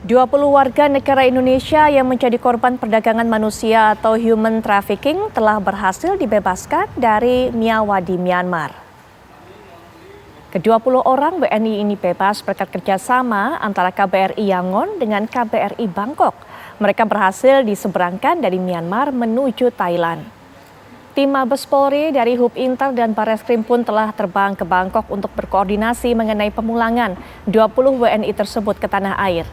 20 warga negara Indonesia yang menjadi korban perdagangan manusia atau human trafficking telah berhasil dibebaskan dari Myawaddy, Myanmar. Ke-20 orang WNI ini bebas berkat kerjasama antara KBRI Yangon dengan KBRI Bangkok. Mereka berhasil diseberangkan dari Myanmar menuju Thailand. Tim Mabes Polri dari Hub Inter dan Barreskrim pun telah terbang ke Bangkok untuk berkoordinasi mengenai pemulangan 20 WNI tersebut ke tanah air.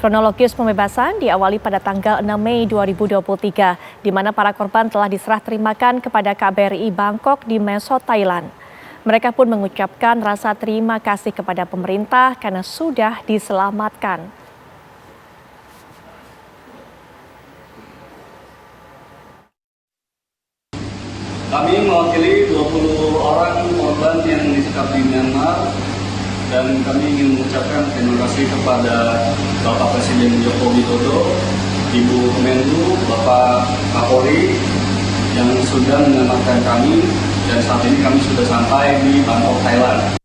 Kronologis pembebasan diawali pada tanggal 6 Mei 2023, di mana para korban telah diserah terimakan kepada KBRI Bangkok di Meso, Thailand. Mereka pun mengucapkan rasa terima kasih kepada pemerintah karena sudah diselamatkan. Kami mewakili 20 orang korban yang disekap di Myanmar dan kami ingin mengucapkan terima kasih kepada Bapak Presiden Joko Widodo, Ibu Menlu, Bapak Kapolri yang sudah menyelamatkan kami dan saat ini kami sudah sampai di Bangkok, Thailand.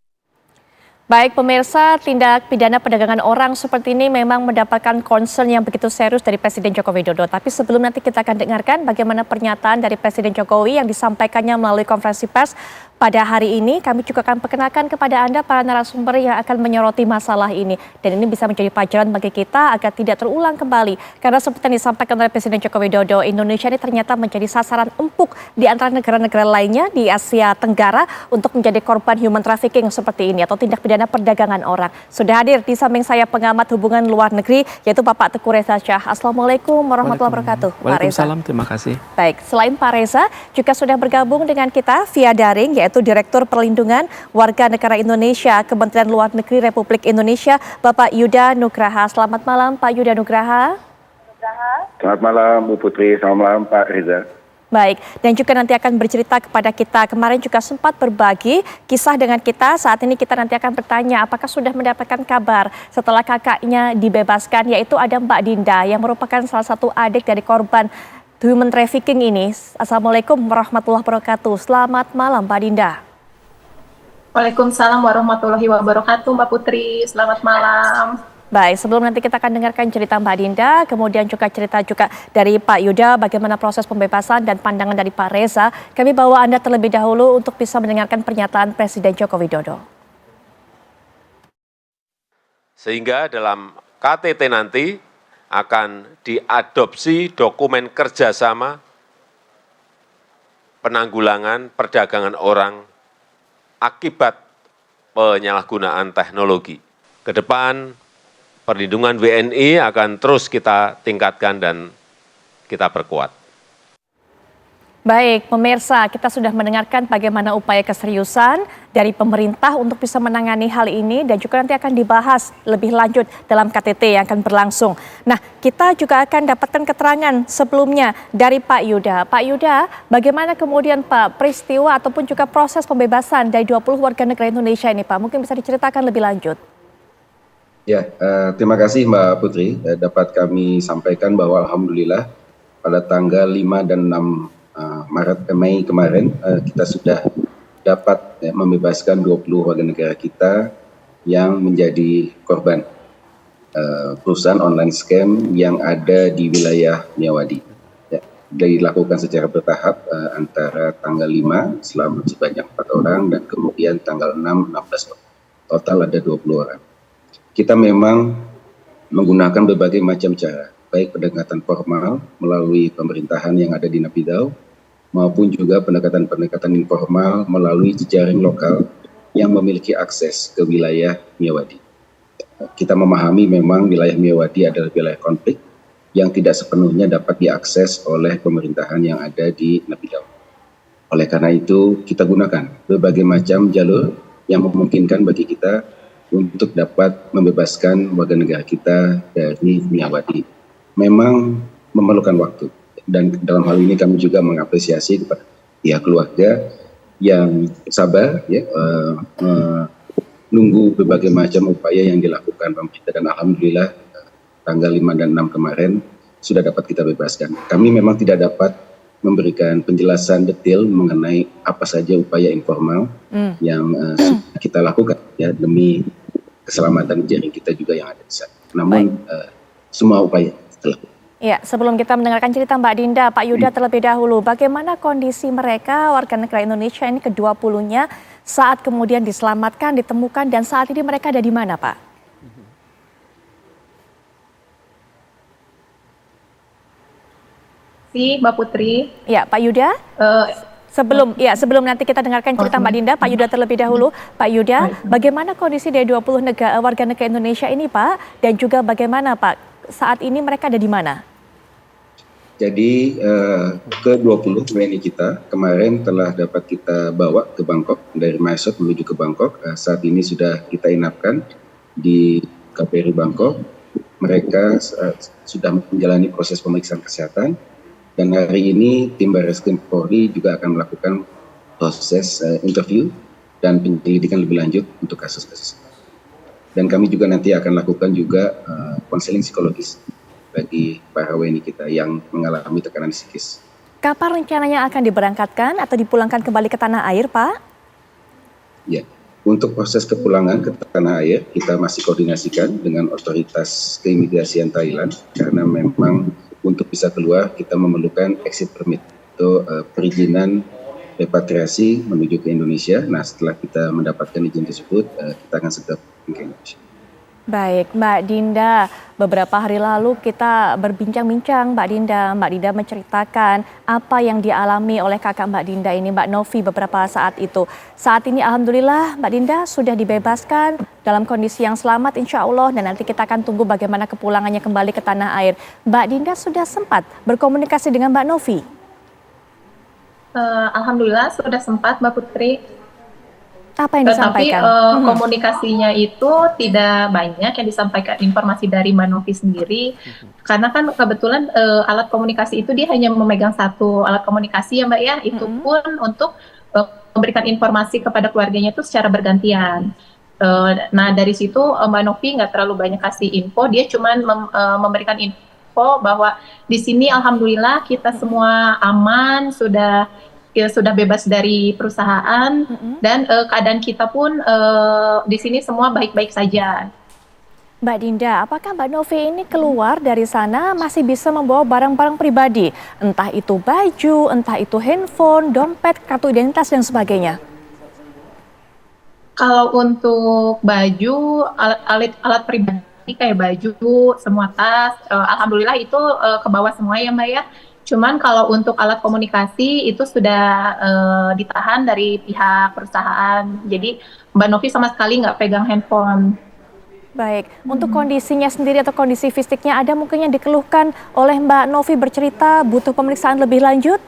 Baik pemirsa, tindak pidana perdagangan orang seperti ini memang mendapatkan concern yang begitu serius dari Presiden Joko Widodo. Tapi sebelum nanti kita akan dengarkan bagaimana pernyataan dari Presiden Jokowi yang disampaikannya melalui konferensi pers pada hari ini, kami juga akan perkenalkan kepada Anda para narasumber yang akan menyoroti masalah ini. Dan ini bisa menjadi pelajaran bagi kita agar tidak terulang kembali. Karena seperti yang disampaikan oleh Presiden Joko Widodo, Indonesia ini ternyata menjadi sasaran empuk di antara negara-negara lainnya di Asia Tenggara untuk menjadi korban human trafficking seperti ini atau tindak pidana perdagangan orang. Sudah hadir di samping saya pengamat hubungan luar negeri yaitu Bapak Teguh Reza Shah. Assalamualaikum warahmatullahi wabarakatuh. Waalaikumsalam, terima kasih. Baik, selain Pak Reza juga sudah bergabung dengan kita via daring yaitu Direktur Perlindungan Warga Negara Indonesia Kementerian Luar Negeri Republik Indonesia Bapak Yuda Nugraha. Selamat malam Pak Yuda Nugraha. Selamat malam Bu Putri, selamat malam Pak Reza. Baik, dan juga nanti akan bercerita kepada kita. Kemarin juga sempat berbagi kisah dengan kita. Saat ini kita nanti akan bertanya apakah sudah mendapatkan kabar setelah kakaknya dibebaskan, yaitu ada Mbak Dinda yang merupakan salah satu adik dari korban human trafficking ini. Assalamualaikum warahmatullahi wabarakatuh. Selamat malam Mbak Dinda. Waalaikumsalam warahmatullahi wabarakatuh Mbak Putri. Selamat malam. Baik, sebelum nanti kita akan dengarkan cerita Mbak Dinda, kemudian juga cerita juga dari Pak Yuda bagaimana proses pembebasan dan pandangan dari Pak Reza, kami bawa Anda terlebih dahulu untuk bisa mendengarkan pernyataan Presiden Joko Widodo. Sehingga dalam KTT nanti akan diadopsi dokumen kerjasama penanggulangan perdagangan orang akibat penyalahgunaan teknologi. Ke depan, perlindungan WNI akan terus kita tingkatkan dan kita perkuat. Baik, pemirsa, kita sudah mendengarkan bagaimana upaya keseriusan dari pemerintah untuk bisa menangani hal ini dan juga nanti akan dibahas lebih lanjut dalam KTT yang akan berlangsung. Nah, kita juga akan dapatkan keterangan sebelumnya dari Pak Yuda. Pak Yuda, bagaimana kemudian Pak peristiwa ataupun juga proses pembebasan dari 20 warga negara Indonesia ini Pak? Mungkin bisa diceritakan lebih lanjut. Ya, terima kasih Mbak Putri. Dapat kami sampaikan bahwa alhamdulillah pada tanggal 5 dan 6 Mei kemarin kita sudah dapat membebaskan 20 warga negara kita yang menjadi korban perusahaan online scam yang ada di wilayah Myawaddy. Ya, dilakukan secara bertahap antara tanggal 5 selama sebanyak 4 orang dan kemudian tanggal 6, 16 orang. Total ada 20 orang. Kita memang menggunakan berbagai macam cara, baik pendekatan formal melalui pemerintahan yang ada di Naypyidaw, maupun juga pendekatan-pendekatan informal melalui jejaring lokal yang memiliki akses ke wilayah Myawaddy. Kita memahami memang wilayah Myawaddy adalah wilayah konflik yang tidak sepenuhnya dapat diakses oleh pemerintahan yang ada di Naypyidaw. Oleh karena itu, kita gunakan berbagai macam jalur yang memungkinkan bagi kita untuk dapat membebaskan warga negara kita dari Myawaddy. Memang memerlukan waktu dan dalam hal ini kami juga mengapresiasi kepada pihak keluarga yang sabar ya, menunggu berbagai macam upaya yang dilakukan pemerintah dan alhamdulillah tanggal 5 dan 6 kemarin sudah dapat kita bebaskan. Kami memang tidak dapat memberikan penjelasan detail mengenai apa saja upaya informal yang kita lakukan ya demi keselamatan jaring kita juga yang ada di sana. Namun semua upaya telah. Ya, sebelum kita mendengarkan cerita Mbak Dinda, Pak Yuda terlebih dahulu, bagaimana kondisi mereka warga negara Indonesia ini ke-20-nya saat kemudian diselamatkan, ditemukan, dan saat ini mereka ada di mana, Pak? Mbak Putri. Ya, Pak Yuda. Sebelum nanti kita dengarkan cerita Mbak Dinda, Pak Yuda terlebih dahulu. Pak Yuda, bagaimana kondisi dari 20 warga negara Indonesia ini, Pak? Dan juga bagaimana, Pak, saat ini mereka ada di mana? Jadi ke-20 WNI kita kemarin telah dapat kita bawa ke Bangkok, dari Mysore menuju ke Bangkok. Saat ini sudah kita inapkan di KBRI Bangkok. Mereka sudah menjalani proses pemeriksaan kesehatan. Dan hari ini tim Barreskrim Polri juga akan melakukan proses interview dan penyelidikan lebih lanjut untuk kasus-kasus. Dan kami juga nanti akan lakukan juga konseling psikologis bagi para WNI kita yang mengalami tekanan psikis. Kapan rencananya akan diberangkatkan atau dipulangkan kembali ke tanah air, Pak? Ya, untuk proses kepulangan ke tanah air kita masih koordinasikan dengan otoritas keimigrasian Thailand karena memang untuk bisa keluar kita memerlukan exit permit atau perizinan repatriasi menuju ke Indonesia. Nah, setelah kita mendapatkan izin tersebut, kita akan segera ke Indonesia. Baik, Mbak Dinda, beberapa hari lalu kita berbincang-bincang, Mbak Dinda menceritakan apa yang dialami oleh kakak Mbak Dinda ini, Mbak Novi, beberapa saat itu. Saat ini alhamdulillah Mbak Dinda sudah dibebaskan dalam kondisi yang selamat insya Allah, dan nanti kita akan tunggu bagaimana kepulangannya kembali ke tanah air. Mbak Dinda sudah sempat berkomunikasi dengan Mbak Novi? Alhamdulillah sudah sempat, Mbak Putri. Apa yang disampaikan? Tapi komunikasinya itu tidak banyak yang disampaikan informasi dari Mbak Novi sendiri, karena kan kebetulan alat komunikasi itu dia hanya memegang satu alat komunikasi ya Mbak ya, itu pun untuk memberikan informasi kepada keluarganya itu secara bergantian. Nah dari situ Mbak Novi nggak terlalu banyak kasih info, dia cuma memberikan info bahwa di sini alhamdulillah kita semua aman, sudah bebas dari perusahaan, dan keadaan kita pun di sini semua baik-baik saja. Mbak Dinda, apakah Mbak Novi ini keluar dari sana masih bisa membawa barang-barang pribadi? Entah itu baju, entah itu handphone, dompet, kartu identitas, dan sebagainya. Kalau untuk baju, alat pribadi kayak baju, semua tas, alhamdulillah itu ke bawah semua ya Mbak ya. Cuman kalau untuk alat komunikasi itu sudah ditahan dari pihak perusahaan. Jadi Mbak Novi sama sekali nggak pegang handphone. Baik, untuk kondisinya sendiri atau kondisi fisiknya ada mungkin yang dikeluhkan oleh Mbak Novi bercerita butuh pemeriksaan lebih lanjut?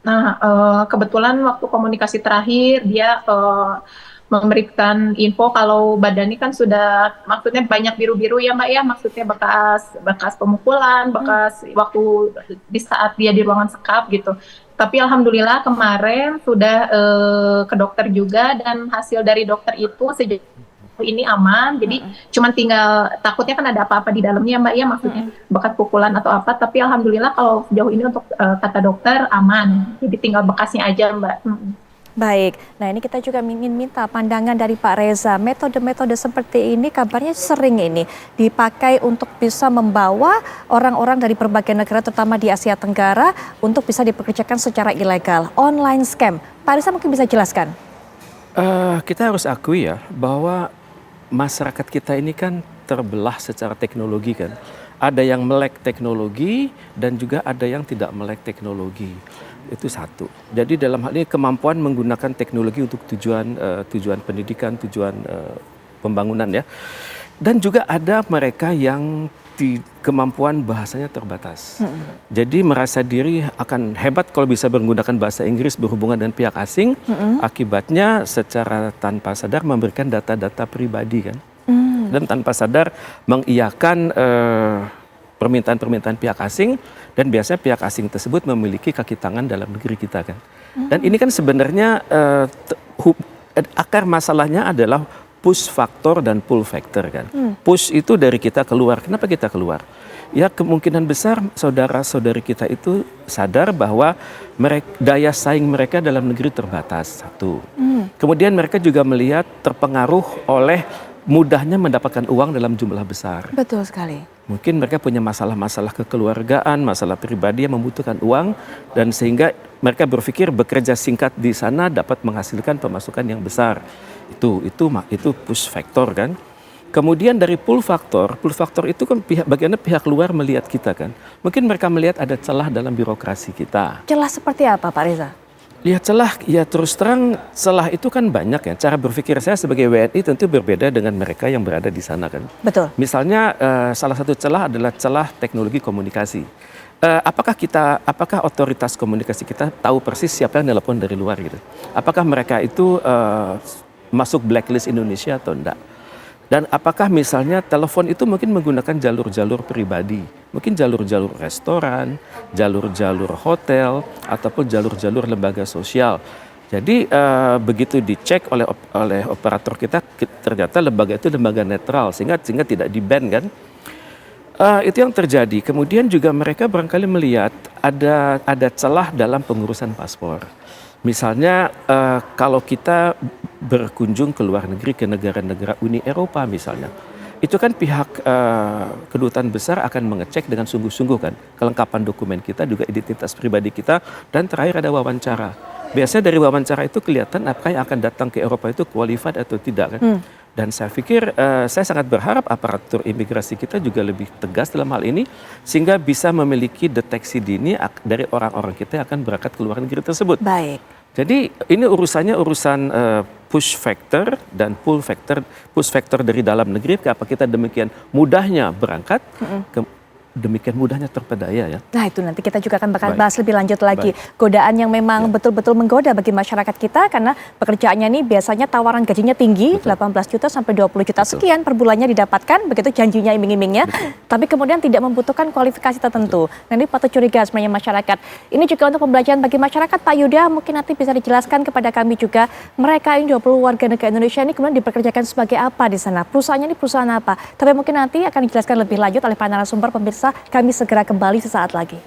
Nah, kebetulan waktu komunikasi terakhir dia memberikan info kalau badannya kan sudah, maksudnya banyak biru-biru ya Mbak ya, maksudnya bekas pemukulan, bekas waktu di saat dia di ruangan sekap gitu. Tapi alhamdulillah kemarin sudah ke dokter juga, dan hasil dari dokter itu sejauh ini aman, jadi cuman tinggal takutnya kan ada apa-apa di dalamnya Mbak ya, maksudnya bekas pukulan atau apa, tapi alhamdulillah kalau sejauh ini untuk kata dokter aman, jadi tinggal bekasnya aja Mbak. Baik, nah ini kita juga ingin minta pandangan dari Pak Reza. Metode-metode seperti ini kabarnya sering ini dipakai untuk bisa membawa orang-orang dari berbagai negara terutama di Asia Tenggara untuk bisa dipekerjakan secara ilegal. Online scam, Pak Reza mungkin bisa jelaskan? Kita harus akui ya bahwa masyarakat kita ini kan terbelah secara teknologi kan. Ada yang melek teknologi dan juga ada yang tidak melek teknologi. Itu satu. Jadi dalam hal ini kemampuan menggunakan teknologi untuk tujuan pendidikan, tujuan pembangunan ya. Dan juga ada mereka yang kemampuan bahasanya terbatas. Jadi merasa diri akan hebat kalau bisa menggunakan bahasa Inggris berhubungan dengan pihak asing. Akibatnya secara tanpa sadar memberikan data-data pribadi kan. Dan tanpa sadar mengiyakan permintaan-permintaan pihak asing, dan biasanya pihak asing tersebut memiliki kaki tangan dalam negeri kita kan. Dan ini kan sebenarnya akar masalahnya adalah push factor dan pull factor kan. Push itu dari kita keluar. Kenapa kita keluar? Ya kemungkinan besar saudara-saudari kita itu sadar bahwa daya saing mereka dalam negeri terbatas, satu. Kemudian mereka juga melihat terpengaruh oleh mudahnya mendapatkan uang dalam jumlah besar. Betul sekali. Mungkin mereka punya masalah-masalah kekeluargaan, masalah pribadi yang membutuhkan uang, dan sehingga mereka berpikir bekerja singkat di sana dapat menghasilkan pemasukan yang besar. Itu push factor kan. Kemudian dari pull factor itu kan bagaimana pihak luar melihat kita kan. Mungkin mereka melihat ada celah dalam birokrasi kita. Celah seperti apa Pak Reza? Lihat celah, ya terus terang celah itu kan banyak ya. Cara berpikir saya sebagai WNI tentu berbeda dengan mereka yang berada di sana kan. Betul. Misalnya salah satu celah adalah celah teknologi komunikasi. Apakah otoritas komunikasi kita tahu persis siapa yang nelpon dari luar gitu? Apakah mereka itu masuk blacklist Indonesia atau enggak? Dan apakah misalnya telepon itu mungkin menggunakan jalur-jalur pribadi, mungkin jalur-jalur restoran, jalur-jalur hotel, ataupun jalur-jalur lembaga sosial. Jadi begitu dicek oleh operator kita, ternyata lembaga itu lembaga netral, sehingga tidak di-ban kan. Itu yang terjadi. Kemudian juga mereka barangkali melihat ada celah dalam pengurusan paspor. Misalnya kalau kita berkunjung ke luar negeri, ke negara-negara Uni Eropa misalnya, itu kan pihak kedutaan besar akan mengecek dengan sungguh-sungguh kan kelengkapan dokumen kita, juga identitas pribadi kita, dan terakhir ada wawancara. Biasanya dari wawancara itu kelihatan apakah yang akan datang ke Eropa itu qualified atau tidak kan. Dan saya pikir saya sangat berharap aparatur imigrasi kita juga lebih tegas dalam hal ini, sehingga bisa memiliki deteksi dini dari orang-orang kita yang akan berangkat ke luar negeri tersebut. Baik. Jadi ini urusannya urusan push factor dan pull factor. Push factor dari dalam negeri, apa kita demikian mudahnya berangkat, demikian mudahnya terpedaya ya. Nah itu nanti kita juga akan bakal Baik. bahas lebih lanjut lagi. Godaan yang memang betul-betul menggoda bagi masyarakat kita, karena pekerjaannya ini biasanya tawaran gajinya tinggi, 18 juta sampai 20 juta sekian per bulannya didapatkan, begitu janjinya iming-imingnya, tapi kemudian tidak membutuhkan kualifikasi tertentu. Nah ini patut curiga sebenarnya masyarakat. Ini juga untuk pembelajaran bagi masyarakat, Pak Yuda, mungkin nanti bisa dijelaskan kepada kami juga, mereka ini 20 warga negara Indonesia ini kemudian dipekerjakan sebagai apa di sana? Perusahaannya ini perusahaan apa? Tapi mungkin nanti akan dijelaskan lebih lanjut oleh para narasumber. Pemirsa, kami segera kembali sesaat lagi.